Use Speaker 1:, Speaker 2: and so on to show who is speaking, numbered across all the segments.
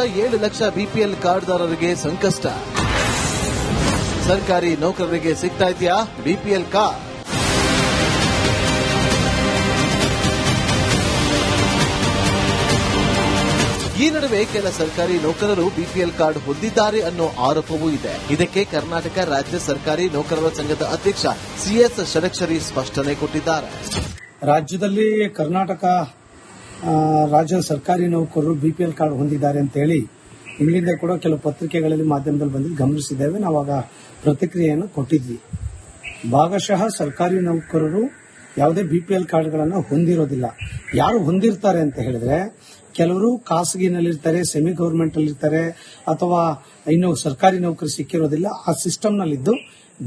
Speaker 1: 7 lakh BPL ಕಾರ್ಡ್ದಾರರಿಗೆ ಸಂಕಷ್ಟ. ಸರ್ಕಾರಿ ನೌಕರರಿಗೆ ಸಿಗ್ತಾ ಇದೆಯಾ ಬಿಪಿಎಲ್ ಕಾರ್ಡ್? ಈ ನಡುವೆ ಕೆಲ ಸರ್ಕಾರಿ ನೌಕರರು ಬಿಪಿಎಲ್ ಕಾರ್ಡ್ ಹೊಂದಿದ್ದಾರೆ ಅನ್ನೋ ಆರೋಪವೂ ಇದೆ. ಇದಕ್ಕೆ ಕರ್ನಾಟಕ ರಾಜ್ಯ ಸರ್ಕಾರಿ ನೌಕರರ ಸಂಘದ ಅಧ್ಯಕ್ಷ ಸಿಎಸ್ ಷಡಕ್ಷರಿ ಸ್ಪಷ್ಟನೆ ಕೊಟ್ಟಿದ್ದಾರೆ.
Speaker 2: ರಾಜ್ಯದಲ್ಲಿ ಕರ್ನಾಟಕ ರಾಜ್ಯದ ಸರ್ಕಾರಿ ನೌಕರರು ಬಿಪಿಎಲ್ ಕಾರ್ಡ್ ಹೊಂದಿದ್ದಾರೆ ಅಂತ ಹೇಳಿ ಇಂಗ್ಲಿಂದ ಕೂಡ ಕೆಲವು ಪತ್ರಿಕೆಗಳಲ್ಲಿ ಮಾಧ್ಯಮದಲ್ಲಿ ಬಂದಿದ್ದು ಗಮನಿಸಿದ್ದೇವೆ. ನಾವಾಗ ಪ್ರತಿಕ್ರಿಯೆಯನ್ನು ಕೊಟ್ಟಿದ್ವಿ. ಭಾಗಶಃ ಸರ್ಕಾರಿ ನೌಕರರು ಯಾವುದೇ ಬಿಪಿಎಲ್ ಕಾರ್ಡ್ಗಳನ್ನು ಹೊಂದಿರೋದಿಲ್ಲ. ಯಾರು ಹೊಂದಿರ್ತಾರೆ ಅಂತ ಹೇಳಿದ್ರೆ ಕೆಲವರು ಖಾಸಗಿನಲ್ಲಿರ್ತಾರೆ, ಸೆಮಿ ಗವರ್ಮೆಂಟ್ ಅಲ್ಲಿ ಇರ್ತಾರೆ, ಅಥವಾ ಇನ್ನು ಸರ್ಕಾರಿ ನೌಕರಿ ಸಿಕ್ಕಿರೋದಿಲ್ಲ. ಆ ಸಿಸ್ಟಮ್ ನಲ್ಲಿದ್ದು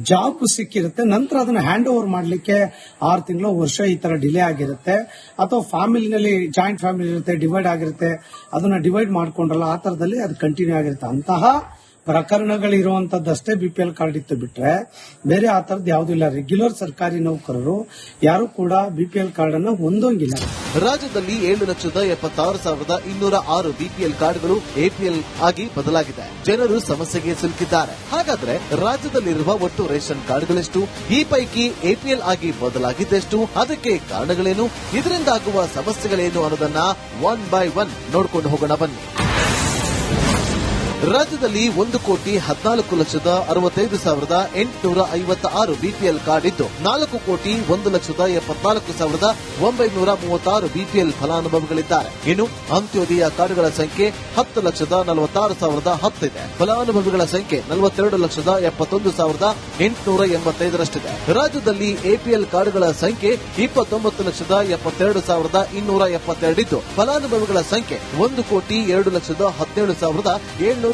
Speaker 2: ಜಾಬ್ ಸಿಕ್ಕಿರುತ್ತೆ, ನಂತರ ಅದನ್ನ ಹ್ಯಾಂಡ್ ಓವರ್ ಮಾಡಲಿಕ್ಕೆ 6 ತಿಂಗಳು, ವರ್ಷ ಈ ತರ ಡಿಲೇ ಆಗಿರುತ್ತೆ. ಅಥವಾ ಫ್ಯಾಮಿಲಿನಲ್ಲಿ ಜಾಯಿಂಟ್ ಫ್ಯಾಮಿಲಿ ಇರುತ್ತೆ, ಡಿವೈಡ್ ಆಗಿರುತ್ತೆ, ಅದನ್ನ ಡಿವೈಡ್ ಮಾಡ್ಕೊಂಡ್ರಲ್ಲ, ಆ ತರದಲ್ಲಿ ಅದು ಕಂಟಿನ್ಯೂ ಆಗಿರುತ್ತೆ. ಅಂತಹ ಪ್ರಕರಣಗಳಿರುವಂತದ್ದಷ್ಟೇ ಬಿಪಿಎಲ್ ಕಾರ್ಡ್ ಇತ್ತು ಬಿಟ್ರೆ ಬೇರೆ ಆ ತರದ್ದು ಯಾವುದೂ ಇಲ್ಲ. ರೆಗ್ಯುಲರ್ ಸರ್ಕಾರಿ ನೌಕರರು ಯಾರು ಕೂಡ ಬಿಪಿಎಲ್ ಕಾರ್ಡ್ ಅನ್ನು ಹೊಂದೋಂಗಿಲ್ಲ.
Speaker 1: ರಾಜ್ಯದಲ್ಲಿ 7,76,206 ಬಿಪಿಎಲ್ ಕಾರ್ಡ್ಗಳು ಎಪಿಎಲ್ ಆಗಿ ಬದಲಾಗಿದೆ. ಜನರು ಸಮಸ್ಯೆಗೆ ಸಿಲುಕಿದ್ದಾರೆ. ಹಾಗಾದ್ರೆ ರಾಜ್ಯದಲ್ಲಿರುವ ಒಟ್ಟು ರೇಷನ್ ಕಾರ್ಡ್ಗಳೆಷ್ಟು? ಈ ಪೈಕಿ ಎಪಿಎಲ್ ಆಗಿ ಬದಲಾಗಿದ್ದೆಷ್ಟು? ಅದಕ್ಕೆ ಕಾರಣಗಳೇನು? ಇದರಿಂದಾಗುವ ಸಮಸ್ಯೆಗಳೇನು ಅನ್ನೋದನ್ನ 1 by 1 ನೋಡ್ಕೊಂಡು ಹೋಗೋಣ ಬನ್ನಿ. ರಾಜ್ಯದಲ್ಲಿ 1,14,65,856 ಬಿಪಿಎಲ್ ಕಾರ್ಡ್ ಇದ್ದು 4,1,74,936 ಬಿಪಿಎಲ್ ಫಲಾನುಭವಿಗಳಿದ್ದಾರೆ. ಇನ್ನು ಅಂತ್ಯೋದಯ ಕಾರ್ಡ್ಗಳ ಸಂಖ್ಯೆ 10,46,010 ಇದೆ. ಫಲಾನುಭವಿಗಳ ಸಂಖ್ಯೆ 42,71,885ರಷ್ಟಿದೆ. ರಾಜ್ಯದಲ್ಲಿ ಎಪಿಎಲ್ ಕಾರ್ಡ್ಗಳ ಸಂಖ್ಯೆ 29,72,272 ಇದ್ದು ಫಲಾನುಭವಿಗಳ ಸಂಖ್ಯೆ 1,02,17,713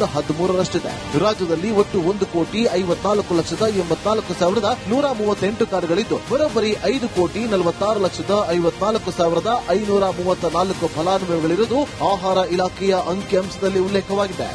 Speaker 1: ರಷ್ಟಿದೆ. ರಾಜ್ಯದಲ್ಲಿ ಒಟ್ಟು 1,54,84,138 ಕಾರ್ಡ್ಗಳಿದ್ದು ಬರೋಬ್ಬರಿ 5,46,54,534 ಫಲಾನುಭವಿಗಳಿರುವುದು ಆಹಾರ ಇಲಾಖೆಯ ಅಂಕಿಅಂಶದಲ್ಲಿ ಉಲ್ಲೇಖವಾಗಿದೆ.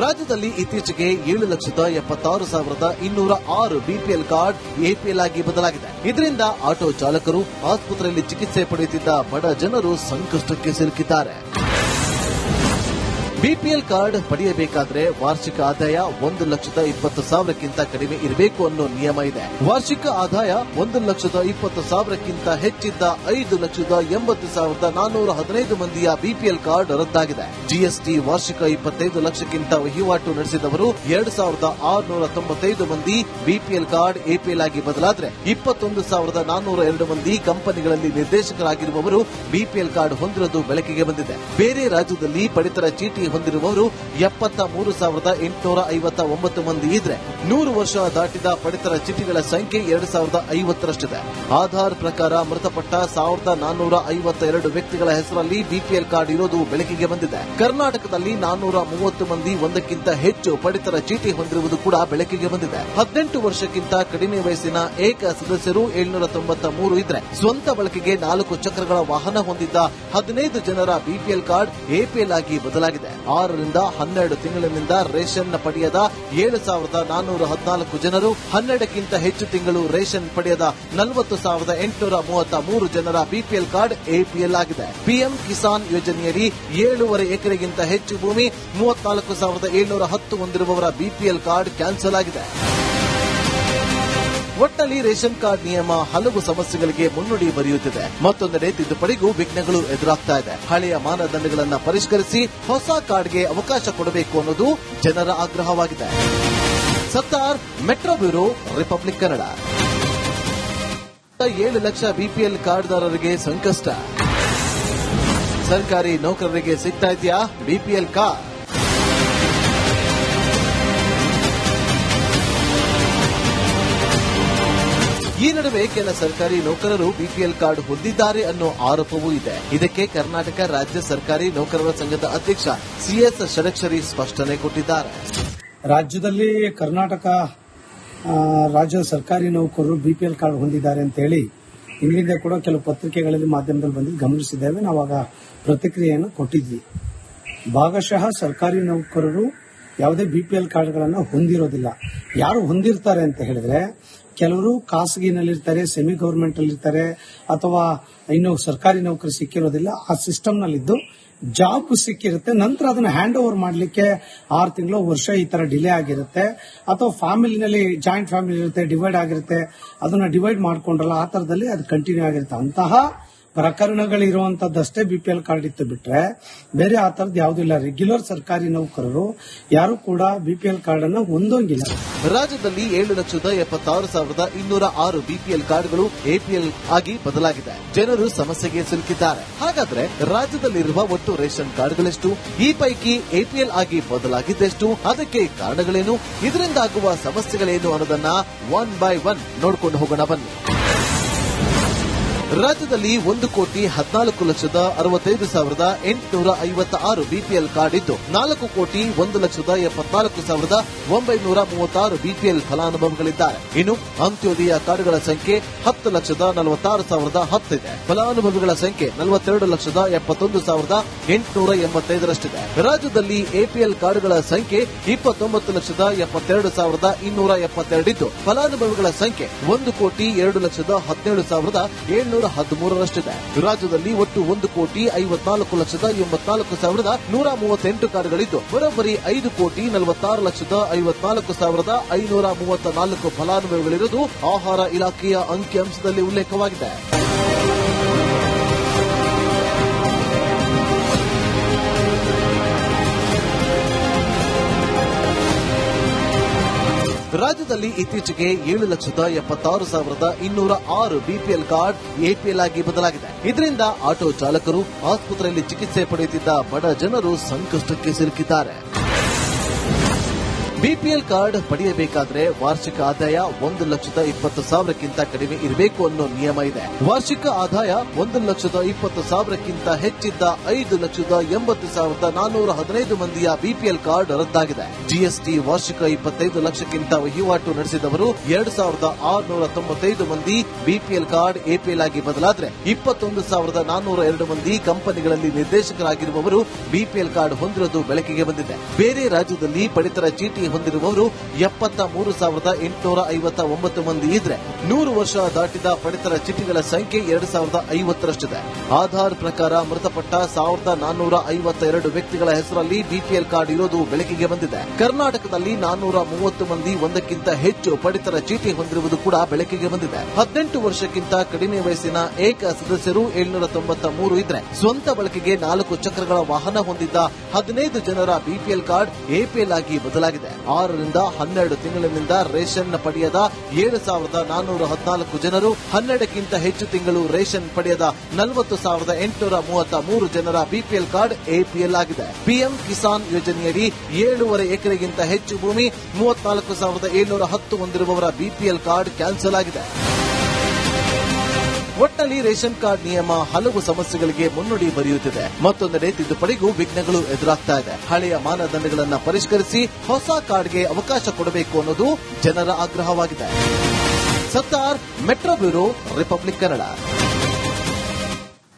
Speaker 1: ರಾಜ್ಯದಲ್ಲಿ ಇತ್ತೀಚೆಗೆ 7,76,206 ಬಿಪಿಎಲ್ ಕಾರ್ಡ್ ಎಪಿಎಲ್ ಆಗಿ ಬದಲಾಗಿದೆ. ಇದರಿಂದ ಆಟೋ ಚಾಲಕರು, ಆಸ್ಪತ್ರೆಯಲ್ಲಿ ಚಿಕಿತ್ಸೆ ಪಡೆಯುತ್ತಿದ್ದ ಬಡ ಜನರು ಸಂಕಷ್ಟಕ್ಕೆ ಸಿಲುಕಿದ್ದಾರೆ. ಬಿಪಿಎಲ್ ಕಾರ್ಡ್ ಪಡೆಯಬೇಕಾದ್ರೆ ವಾರ್ಷಿಕ ಆದಾಯ 1,20,000ಕ್ಕಿಂತ ಕಡಿಮೆ ಇರಬೇಕು ಅನ್ನೋ ನಿಯಮ ಇದೆ. ವಾರ್ಷಿಕ ಆದಾಯ 1,20,000ಕ್ಕಿಂತ ಹೆಚ್ಚಿದ್ದ 5,80,415 ಮಂದಿಯ ಬಿಪಿಎಲ್ ಕಾರ್ಡ್ ರದ್ದಾಗಿದೆ. ಜಿಎಸ್ಟಿ ವಾರ್ಷಿಕ 25 ಲಕ್ಷಕ್ಕಿಂತ ವಹಿವಾಟು ನಡೆಸಿದವರು 2,695 ಮಂದಿ ಬಿಪಿಎಲ್ ಕಾರ್ಡ್ ಎಪಿಎಲ್ ಆಗಿ ಬದಲಾದ್ರೆ 21,402 ಮಂದಿ ಕಂಪನಿಗಳಲ್ಲಿ ನಿರ್ದೇಶಕರಾಗಿರುವವರು ಬಿಪಿಎಲ್ ಕಾರ್ಡ್ ಹೊಂದಿರುವುದು ಬೆಳಕಿಗೆ ಬಂದಿದೆ. ಬೇರೆ ರಾಜ್ಯದಲ್ಲಿ ಪಡಿತರ ಚೀಟಿ ಹೊಂದಿರುವವರು 73,859 ಮಂದಿ ಇದ್ರೆ 100 ವರ್ಷ ದಾಟಿದ ಪಡಿತರ ಚೀಟಿಗಳ ಸಂಖ್ಯೆ 2,050ರಷ್ಟಿದೆ. ಆಧಾರ್ ಪ್ರಕಾರ ಮೃತಪಟ್ಟ 1,452 ವ್ಯಕ್ತಿಗಳ ಹೆಸರಲ್ಲಿ ಬಿಪಿಎಲ್ ಕಾರ್ಡ್ ಇರೋದು ಬೆಳಕಿಗೆ ಬಂದಿದೆ. ಕರ್ನಾಟಕದಲ್ಲಿ 430 ಮಂದಿ ಒಂದಕ್ಕಿಂತ ಹೆಚ್ಚು ಪಡಿತರ ಚೀಟಿ ಹೊಂದಿರುವುದು ಕೂಡ ಬೆಳಕಿಗೆ ಬಂದಿದೆ. 18 ವರ್ಷಕ್ಕಿಂತ ಕಡಿಮೆ ವಯಸ್ಸಿನ ಏಕ ಸದಸ್ಯರು 793 ಇದ್ರೆ ಸ್ವಂತ ಬಳಕೆಗೆ 4 ಚಕ್ರಗಳ ವಾಹನ ಹೊಂದಿದ್ದ 15 ಜನರ ಬಿಪಿಎಲ್ ಕಾರ್ಡ್ ಎಪಿಎಲ್ ಆಗಿ ಬದಲಾಗಿದೆ. 6 ರಿಂದ 12 ತಿಂಗಳಿನಿಂದ ರೇಷನ್ ಪಡೆಯದ 7,414 ಜನರು, 12ಕ್ಕಿಂತ ಹೆಚ್ಚು ತಿಂಗಳು ರೇಷನ್ ಪಡೆಯದ 40,833 ಜನರ ಬಿಪಿಎಲ್ ಕಾರ್ಡ್ ಎಪಿಎಲ್ ಆಗಿದೆ. ಪಿಎಂ ಕಿಸಾನ್ ಯೋಜನೆಯಡಿ 7.5 ಎಕರೆಗಿಂತ ಹೆಚ್ಚು ಭೂಮಿ 34,710 ಹೊಂದಿರುವವರ ಬಿಪಿಎಲ್ ಕಾರ್ಡ್ ಕ್ಯಾನ್ಸಲ್ ಆಗಿದೆ. ಒಟ್ಟಲ್ಲಿ ರೇಷನ್ ಕಾರ್ಡ್ ನಿಯಮ ಹಲವು ಸಮಸ್ಯೆಗಳಿಗೆ ಮುನ್ನುಡಿ ಬರೆಯುತ್ತಿದೆ. ಮತ್ತೊಂದೆಡೆ ತಿದ್ದುಪಡಿಗೂ ವಿಘ್ನಗಳು ಎದುರಾಗ್ತಾ ಇದೆ. ಹಳೆಯ ಮಾನದಂಡಗಳನ್ನು ಪರಿಷ್ಕರಿಸಿ ಹೊಸ ಕಾರ್ಡ್ಗೆ ಅವಕಾಶ ಕೊಡಬೇಕು ಅನ್ನೋದು ಜನರ ಆಗ್ರಹವಾಗಿದೆ. Sattar, metro bureau, Republic Kannada. 7 lakh BPL ಕಾರ್ಡ್ದಾರರಿಗೆ ಸಂಕಷ್ಟ. ಸರ್ಕಾರಿ ನೌಕರರಿಗೆ ಸಿಗ್ತಾ ಇದೆಯಾ ಬಿಪಿಎಲ್ ಕಾರ್ಡ್? ಈ ನಡುವೆ ಕೆಲ ಸರ್ಕಾರಿ ನೌಕರರು ಬಿಪಿಎಲ್ ಕಾರ್ಡ್ ಹೊಂದಿದ್ದಾರೆ ಅನ್ನೋ ಆರೋಪವೂ ಇದೆ. ಇದಕ್ಕೆ ಕರ್ನಾಟಕ ರಾಜ್ಯ ಸರ್ಕಾರಿ ನೌಕರರ ಸಂಘದ ಅಧ್ಯಕ್ಷ ಸಿಎಸ್ ಷಡಕ್ಷರಿ ಸ್ಪಷ್ಟನೆ ಕೊಟ್ಟಿದ್ದಾರೆ.
Speaker 2: ರಾಜ್ಯದಲ್ಲಿ ಕರ್ನಾಟಕ ರಾಜ್ಯದ ಸರ್ಕಾರಿ ನೌಕರರು ಬಿಪಿಎಲ್ ಕಾರ್ಡ್ ಹೊಂದಿದ್ದಾರೆ ಅಂತ ಹೇಳಿ ಇಂಗ್ಲಿಂದ ಕೂಡ ಕೆಲವು ಪತ್ರಿಕೆಗಳಲ್ಲಿ ಮಾಧ್ಯಮದಲ್ಲಿ ಬಂದಿದ್ದು ಗಮನಿಸಿದ್ದೇವೆ. ನಾವಾಗ ಪ್ರತಿಕ್ರಿಯೆಯನ್ನು ಕೊಟ್ಟಿದ್ವಿ. ಭಾಗಶಃ ಸರ್ಕಾರಿ ನೌಕರರು ಯಾವುದೇ ಬಿಪಿಎಲ್ ಕಾರ್ಡ್ಗಳನ್ನು ಹೊಂದಿರೋದಿಲ್ಲ. ಯಾರು ಹೊಂದಿರ್ತಾರೆ ಅಂತ ಹೇಳಿದ್ರೆ ಕೆಲವರು ಖಾಸಗಿನಲ್ಲಿರ್ತಾರೆ, ಸೆಮಿ ಗವರ್ಮೆಂಟ್ ಅಲ್ಲಿ ಇರ್ತಾರೆ, ಅಥವಾ ಇನ್ನು ಸರ್ಕಾರಿ ನೌಕರಿ ಸಿಕ್ಕಿರೋದಿಲ್ಲ. ಆ ಸಿಸ್ಟಮ್ ನಲ್ಲಿದ್ದು ಜಾಬ್ ಸಿಕ್ಕಿರುತ್ತೆ, ನಂತರ ಅದನ್ನ ಹ್ಯಾಂಡ್ ಓವರ್ ಮಾಡಲಿಕ್ಕೆ 6 ತಿಂಗಳು, ವರ್ಷ ಈ ತರ ಡಿಲೇ ಆಗಿರುತ್ತೆ. ಅಥವಾ ಫ್ಯಾಮಿಲಿನಲ್ಲಿ ಜಾಯಿಂಟ್ ಫ್ಯಾಮಿಲಿ ಇರುತ್ತೆ, ಡಿವೈಡ್ ಆಗಿರುತ್ತೆ, ಅದನ್ನ ಡಿವೈಡ್ ಮಾಡ್ಕೊಂಡ್ರಲ್ಲ, ಆ ತರದಲ್ಲಿ ಅದು ಕಂಟಿನ್ಯೂ ಆಗಿರುತ್ತೆ. ಅಂತಹ ಪ್ರಕರಣಗಳಿರುವಂತದ್ದಷ್ಟೇ ಬಿಪಿಎಲ್ ಕಾರ್ಡ್ ಇತ್ತು ಬಿಟ್ರೆ ಬೇರೆ ಆ ತರದ್ದು ಯಾವುದೂ ಇಲ್ಲ. ರೆಗ್ಯುಲರ್ ಸರ್ಕಾರಿ ನೌಕರರು ಯಾರು ಕೂಡ ಬಿಪಿಎಲ್ ಕಾರ್ಡ್ ಅನ್ನು ಹೊಂದೋಂಗಿಲ್ಲ.
Speaker 1: ರಾಜ್ಯದಲ್ಲಿ 7,76,206 ಬಿಪಿಎಲ್ ಕಾರ್ಡ್ಗಳು ಎಪಿಎಲ್ ಆಗಿ ಬದಲಾಗಿದೆ. ಜನರು ಸಮಸ್ಯೆಗೆ ಸಿಲುಕಿದ್ದಾರೆ. ಹಾಗಾದ್ರೆ ರಾಜ್ಯದಲ್ಲಿರುವ ಒಟ್ಟು ರೇಷನ್ ಕಾರ್ಡ್ಗಳೆಷ್ಟು? ಈ ಪೈಕಿ ಎಪಿಎಲ್ ಆಗಿ ಬದಲಾಗಿದ್ದೆಷ್ಟು? ಅದಕ್ಕೆ ಕಾರಣಗಳೇನು? ಇದರಿಂದಾಗುವ ಸಮಸ್ಯೆಗಳೇನು ಅನ್ನೋದನ್ನ 1 by 1 ನೋಡ್ಕೊಂಡು ಹೋಗೋಣ ಬನ್ನಿ. ರಾಜ್ಯದಲ್ಲಿ 1,14,65,856 ಬಿಪಿಎಲ್ ಕಾರ್ಡ್ ಇದ್ದು 4,1,74,936 ಬಿಪಿಎಲ್ ಫಲಾನುಭವಿಗಳಿದ್ದಾರೆ. ಇನ್ನು ಅಂತ್ಯೋದಯ ಕಾರ್ಡ್ಗಳ ಸಂಖ್ಯೆ 10,46,010 ಇದೆ. ಫಲಾನುಭವಿಗಳ ಸಂಖ್ಯೆ 42,71,885ರಷ್ಟಿದೆ. ರಾಜ್ಯದಲ್ಲಿ ಎಪಿಎಲ್ ಕಾರ್ಡ್ಗಳ ಸಂಖ್ಯೆ 29,72,272 ಇದ್ದು ಫಲಾನುಭವಿಗಳ ಸಂಖ್ಯೆ 1,02,17,713 ರಷ್ಟಿದೆ. ರಾಜ್ಯದಲ್ಲಿ ಒಟ್ಟು 1,54,84,138 ಕಾರ್ಡ್ಗಳಿದ್ದು ಬರೋಬ್ಬರಿ 5,46,54,534 ಫಲಾನುಭವಿಗಳಿರುವುದು ಆಹಾರ ಇಲಾಖೆಯ ಅಂಕಿಅಂಶದಲ್ಲಿ ಉಲ್ಲೇಖವಾಗಿದೆ. ರಾಜ್ಯದಲ್ಲಿ ಇತ್ತೀಚೆಗೆ 7,76,206 ಬಿಪಿಎಲ್ ಕಾರ್ಡ್ ಎಪಿಎಲ್ ಆಗಿ ಬದಲಾಗಿದೆ. ಇದರಿಂದ ಆಟೋ ಚಾಲಕರು, ಆಸ್ಪತ್ರೆಯಲ್ಲಿ ಚಿಕಿತ್ಸೆ ಪಡೆಯುತ್ತಿದ್ದ ಬಡ ಜನರು ಸಂಕಷ್ಟಕ್ಕೆ ಸಿಲುಕಿದ್ದಾರೆ. ಬಿಪಿಎಲ್ ಕಾರ್ಡ್ ಪಡೆಯಬೇಕಾದ್ರೆ ವಾರ್ಷಿಕ ಆದಾಯ 1,20,000ಕ್ಕಿಂತ ಕಡಿಮೆ ಇರಬೇಕು ಅನ್ನೋ ನಿಯಮ ಇದೆ. ವಾರ್ಷಿಕ ಆದಾಯ 1,20,000ಕ್ಕಿಂತ ಹೆಚ್ಚಿದ್ದ 5,80,415 ಮಂದಿಯ ಬಿಪಿಎಲ್ ಕಾರ್ಡ್ ರದ್ದಾಗಿದೆ. ಜಿಎಸ್ಟಿ ವಾರ್ಷಿಕ 25 ಲಕ್ಷಕ್ಕಿಂತ ವಹಿವಾಟು ನಡೆಸಿದವರು 2,695 ಮಂದಿ ಬಿಪಿಎಲ್ ಕಾರ್ಡ್ ಎಪಿಎಲ್ ಆಗಿ ಬದಲಾದ್ರೆ 21,402 ಮಂದಿ ಕಂಪನಿಗಳಲ್ಲಿ ನಿರ್ದೇಶಕರಾಗಿರುವವರು ಬಿಪಿಎಲ್ ಕಾರ್ಡ್ ಹೊಂದಿರುವುದು ಬೆಳಕಿಗೆ ಬಂದಿದೆ. ಬೇರೆ ರಾಜ್ಯದಲ್ಲಿ ಪಡಿತರ ಚೀಟಿ ಹೊಂದಿರುವವರು 73,859 ಮಂದಿ ಇದ್ರೆ 100 ವರ್ಷ ದಾಟಿದ ಪಡಿತರ ಚೀಟಿಗಳ ಸಂಖ್ಯೆ 2,050ರಷ್ಟಿದೆ. ಆಧಾರ್ ಪ್ರಕಾರ ಮೃತಪಟ್ಟ 1,452 ವ್ಯಕ್ತಿಗಳ ಹೆಸರಲ್ಲಿ ಬಿಪಿಎಲ್ ಕಾರ್ಡ್ ಇರೋದು ಬೆಳಕಿಗೆ ಬಂದಿದೆ. ಕರ್ನಾಟಕದಲ್ಲಿ 430 ಮಂದಿ ಒಂದಕ್ಕಿಂತ ಹೆಚ್ಚು ಪಡಿತರ ಚೀಟಿ ಹೊಂದಿರುವುದು ಕೂಡ ಬೆಳಕಿಗೆ ಬಂದಿದೆ. 18 ವರ್ಷಕ್ಕಿಂತ ಕಡಿಮೆ ವಯಸ್ಸಿನ ಏಕ ಸದಸ್ಯರು 793 ಇದ್ರೆ ಸ್ವಂತ ಬಳಕೆಗೆ 4 ಚಕ್ರಗಳ ವಾಹನ ಹೊಂದಿದ್ದ 15 ಜನರ ಬಿಪಿಎಲ್ ಕಾರ್ಡ್ ಎಪಿಎಲ್ ಆಗಿ ಬದಲಾಗಿದೆ. 6 ರಿಂದ 12 ತಿಂಗಳಿನಿಂದ ರೇಷನ್ ಪಡೆಯದ 7,414 ಜನರು, 12ಕ್ಕಿಂತ ಹೆಚ್ಚು ತಿಂಗಳು ರೇಷನ್ ಪಡೆಯದ 40,833 ಜನರ ಬಿಪಿಎಲ್ ಕಾರ್ಡ್ ಎಪಿಎಲ್ ಆಗಿದೆ. ಪಿಎಂ ಕಿಸಾನ್ ಯೋಜನೆಯಡಿ 7.5 ಎಕರೆಗಿಂತ ಹೆಚ್ಚು ಭೂಮಿ 34,710 ಹೊಂದಿರುವವರ ಬಿಪಿಎಲ್ ಕಾರ್ಡ್ ಕ್ಯಾನ್ಸಲ್ ಆಗಿದೆ. ಒಟ್ಟಲ್ಲಿ ರೇಷನ್ ಕಾರ್ಡ್ ನಿಯಮ ಹಲವು ಸಮಸ್ಯೆಗಳಿಗೆ ಮುನ್ನುಡಿ ಬರೆಯುತ್ತಿದೆ. ಮತ್ತೊಂದೆಡೆ ತಿದ್ದುಪಡಿಗೂ ವಿಘ್ನಗಳು ಎದುರಾಗ್ತಾ ಇದೆ. ಹಳೆಯ ಮಾನದಂಡಗಳನ್ನು ಪರಿಷ್ಕರಿಸಿ ಹೊಸ ಕಾರ್ಡ್ಗೆ ಅವಕಾಶ ಕೊಡಬೇಕು ಅನ್ನೋದು ಜನರ ಆಗ್ರಹವಾಗಿದೆ. Sattar, metro bureau, Republic Kannada.